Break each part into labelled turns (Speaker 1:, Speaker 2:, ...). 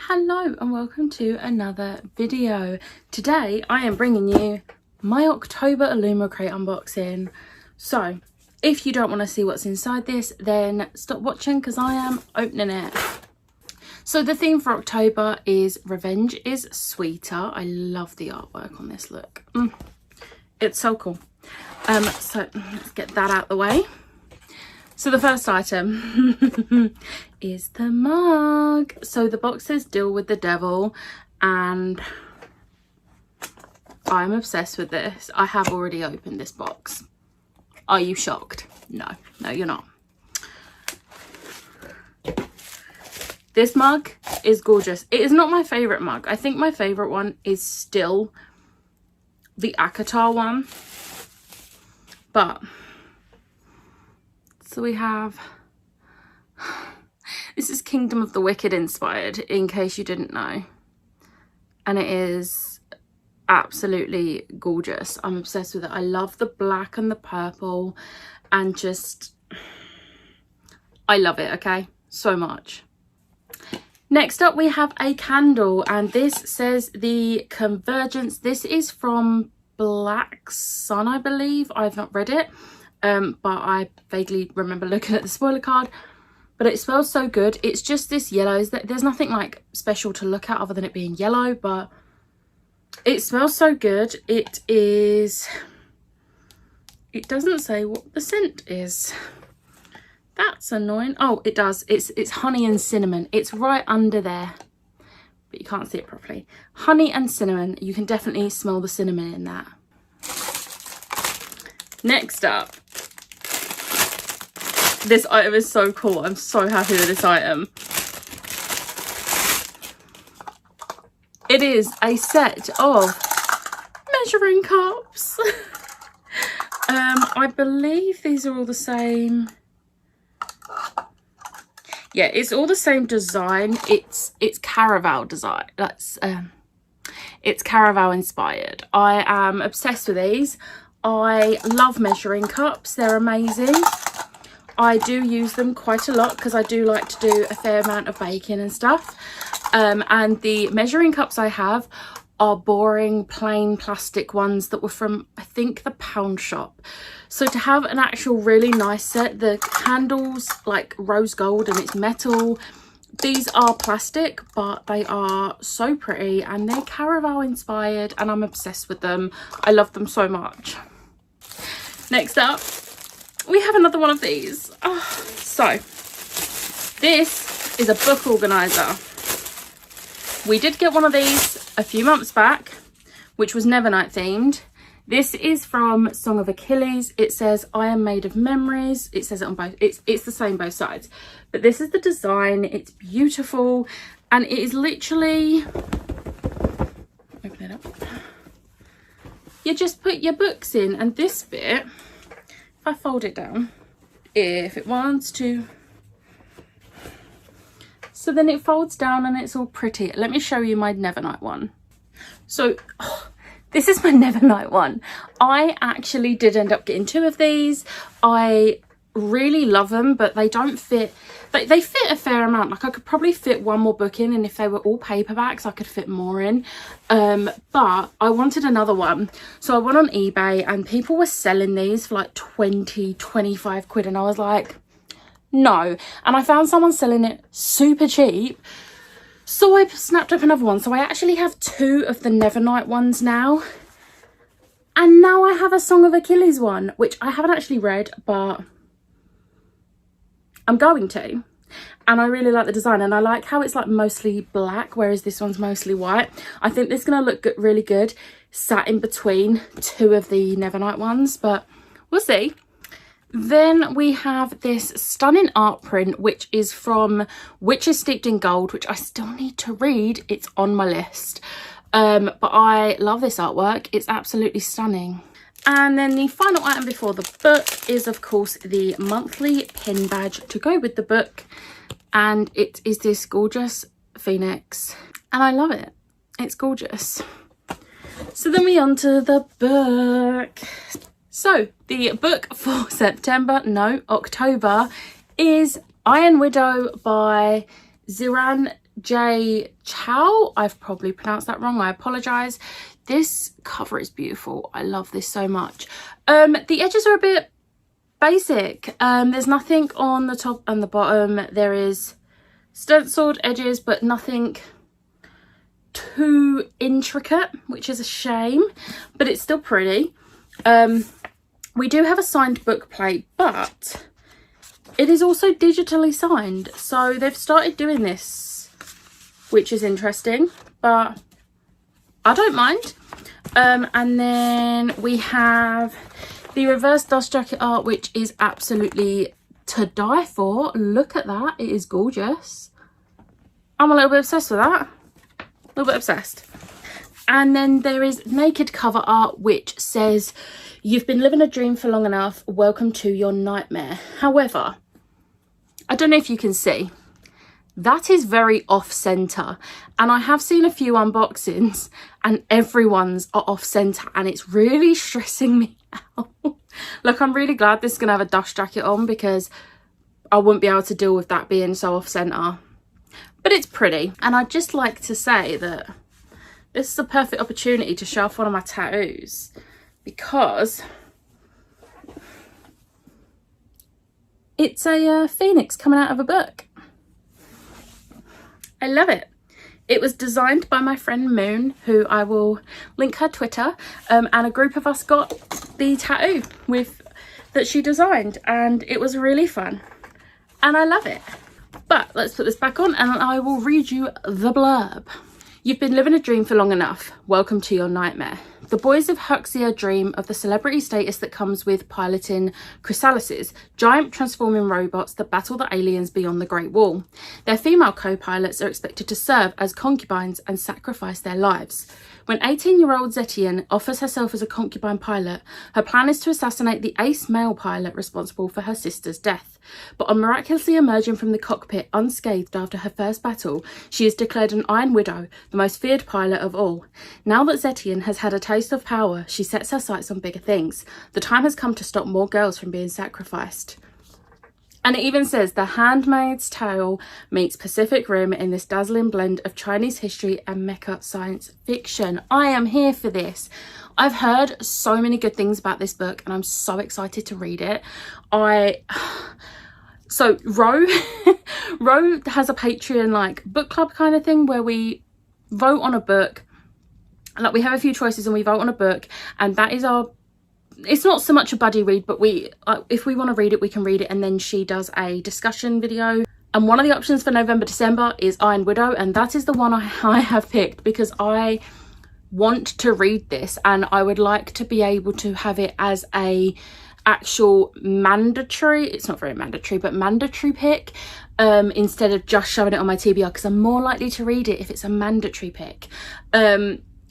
Speaker 1: Hello and welcome to another video. Today I am bringing you my October Illumicrate unboxing. So if you don't want to see what's inside this, then stop watching because I am opening it. So the theme for October is Revenge is Sweeter. I love the artwork on this, look. It's so cool. So let's get that out the way. So the first item is the mug. So the box says deal with the devil and I'm obsessed with this. I have already opened this box. Are you shocked? No, you're not. This mug is gorgeous. It is not my favourite mug. I think my favourite one is still the Akatar one. But so we have, this is Kingdom of the Wicked inspired, in case you didn't know. And it is absolutely gorgeous. I'm obsessed with it. I love the black and the purple and just, I love it, okay? So much. Next up we have a candle and this says the Convergence. This is from Black Sun, I believe. I've not read it. But I vaguely remember looking at the spoiler card, but it smells so good. It's just this yellow. There's nothing like special to look at other than it being yellow, but it smells so good. It doesn't say what the scent is. That's annoying. Oh, it does. It's honey and cinnamon. It's right under there, but you can't see it properly. Honey and cinnamon. You can definitely smell the cinnamon in that. Next up, this item is so cool. I'm so happy with this item. It is a set of measuring cups. I believe these are all the same. Yeah, it's all the same design. It's Caraval design. It's Caraval inspired. I am obsessed with these. I love measuring cups. They're amazing. I do use them quite a lot because I do like to do a fair amount of baking and stuff. And the measuring cups I have are boring, plain plastic ones that were from, I think, the pound shop. So to have an actual really nice set, the handles like rose gold and it's metal. These are plastic, but they are so pretty and they're Caraval inspired and I'm obsessed with them. I love them so much. Next up, we have another one of these. So this is a book organizer. We did get one of these a few months back, which was Nevernight themed. This is from Song of Achilles. It says I am made of memories. It says it on both. It's the same both sides, but this is the design. It's beautiful and it is literally, open it up, you just put your books in, and this bit, if I fold it down, if it wants to, so then it folds down and it's all pretty. Let me show you my Nevernight one. So this is my Nevernight one. I actually did end up getting two of these. I really love them, but they don't fit. They fit a fair amount. Like I could probably fit one more book in, and if they were all paperbacks I could fit more in. But I wanted another one, so I went on eBay and people were selling these for like 20-25 quid, and I was like, no. And I found someone selling it super cheap, so I snapped up another one. So I actually have two of the Nevernight ones now, and now I have a Song of Achilles one, which I haven't actually read, but I'm going to. And I really like the design, and I like how it's like mostly black, whereas this one's mostly white. I think this is going to look good, really good sat in between two of the Nevernight ones, but we'll see. Then we have this stunning art print, which is from Witches Steeped in Gold, which I still need to read. It's on my list. But I love this artwork. It's absolutely stunning. And then the final item before the book is, of course, the monthly pin badge to go with the book. And it is this gorgeous phoenix. And I love it. It's gorgeous. So then we're on to the book. So the book for October is Iron Widow by Ziran J Chow. I've probably pronounced that wrong, I apologize. This cover is beautiful. I love this so much. The edges are a bit basic. There's nothing on the top and the bottom. There is stenciled edges, but nothing too intricate, which is a shame, but it's still pretty. We do have a signed book plate, but it is also digitally signed, so they've started doing this, which is interesting, but I don't mind. And then we have the reverse dust jacket art, which is absolutely to die for. Look at that, it is gorgeous. I'm a little bit obsessed with that, a little bit obsessed. And then there is naked cover art, which says, "You've been living a dream for long enough, welcome to your nightmare." However, I don't know if you can see, that is very off-center, and I have seen a few unboxings and everyone's are off-center, and it's really stressing me out. Look, I'm really glad this is gonna have a dust jacket on, because I wouldn't be able to deal with that being so off-center. But it's pretty, and I'd just like to say that this is a perfect opportunity to show off one of my tattoos, because it's a phoenix coming out of a book. I love it. It was designed by my friend Moon, who I will link her Twitter, and a group of us got the tattoo that she designed, and it was really fun and I love it. But let's put this back on and I will read you the blurb. "You've been living a dream for long enough. Welcome to your nightmare. The boys of Huxia dream of the celebrity status that comes with piloting chrysalises, giant transforming robots that battle the aliens beyond the Great Wall. Their female co-pilots are expected to serve as concubines and sacrifice their lives. When 18-year-old Zetian offers herself as a concubine pilot, her plan is to assassinate the ace male pilot responsible for her sister's death. But on miraculously emerging from the cockpit unscathed after her first battle, she is declared an Iron Widow, the most feared pilot of all. Now that Zetian has had a taste of power, she sets her sights on bigger things. The time has come to stop more girls from being sacrificed." And it even says, "The Handmaid's Tale meets Pacific Rim in this dazzling blend of Chinese history and mecha science fiction." I am here for this. I've heard so many good things about this book and I'm so excited to read it. So Ro has a Patreon like book club kind of thing where we vote on a book. Like, we have a few choices and we vote on a book, and that is our, it's not so much a buddy read, but we if we want to read it, we can read it, and then she does a discussion video. And one of the options for November, December is Iron Widow, and that is the one I have picked because I want to read this and I would like to be able to have it as a actual mandatory, it's not very mandatory, but mandatory pick, instead of just shoving it on my TBR, because I'm more likely to read it if it's a mandatory pick.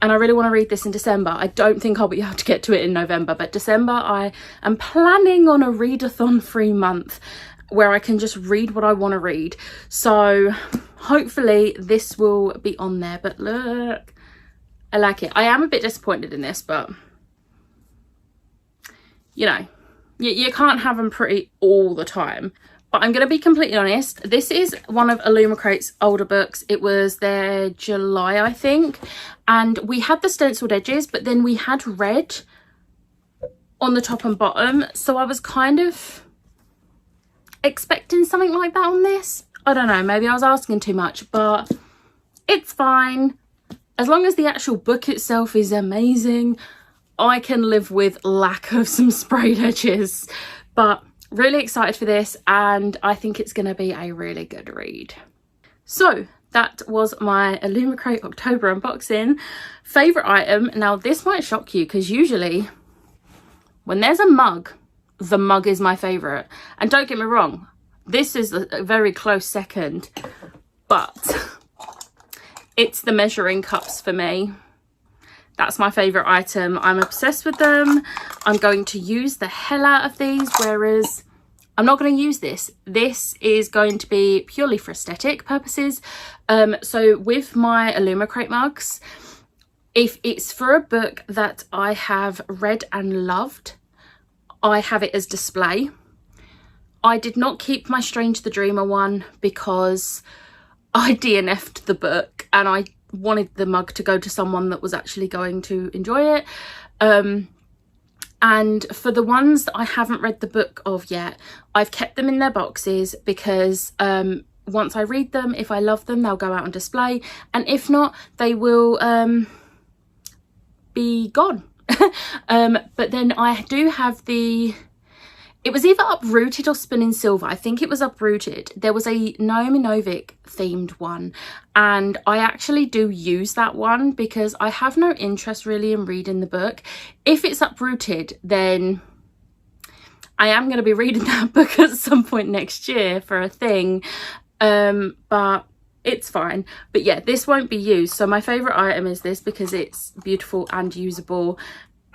Speaker 1: And I really want to read this in December. I don't think I'll be able to get to it in November, but December I am planning on a readathon free month where I can just read what I want to read. So hopefully this will be on there. But look, I like it. I am a bit disappointed in this, but you know, you can't have them pretty all the time. But I'm going to be completely honest, this is one of Illumicrate's older books. It was their July, I think. And we had the stenciled edges, but then we had red on the top and bottom. So I was kind of expecting something like that on this. I don't know, maybe I was asking too much, but it's fine. As long as the actual book itself is amazing, I can live with lack of some sprayed edges. But really excited for this, and I think it's going to be a really good read. So that was my Illumicrate October unboxing. Favourite item. Now this might shock you because usually when there's a mug, the mug is my favourite. And don't get me wrong, this is a very close second, but it's the measuring cups for me. That's my favourite item. I'm obsessed with them. I'm going to use the hell out of these, whereas I'm not going to use this. This is going to be purely for aesthetic purposes. So with my Illumicrate mugs, if it's for a book that I have read and loved, I have it as display. I did not keep my Strange the Dreamer one because I DNF'd the book and I wanted the mug to go to someone that was actually going to enjoy it. And for the ones that I haven't read the book of yet, I've kept them in their boxes because once I read them, if I love them, they'll go out on display, and if not, they will be gone. But then I do have it was either Uprooted or Spinning Silver. I think it was Uprooted. There was a Naomi Novik themed one, and I actually do use that one because I have no interest really in reading the book. If it's Uprooted, then I am going to be reading that book at some point next year for a thing, but it's fine. But yeah, this won't be used. So my favourite item is this because it's beautiful and usable,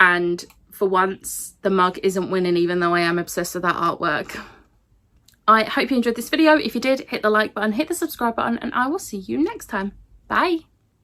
Speaker 1: and for once the mug isn't winning, even though I am obsessed with that artwork. I hope you enjoyed this video. If you did, hit the like button, hit the subscribe button, and I will see you next time. Bye.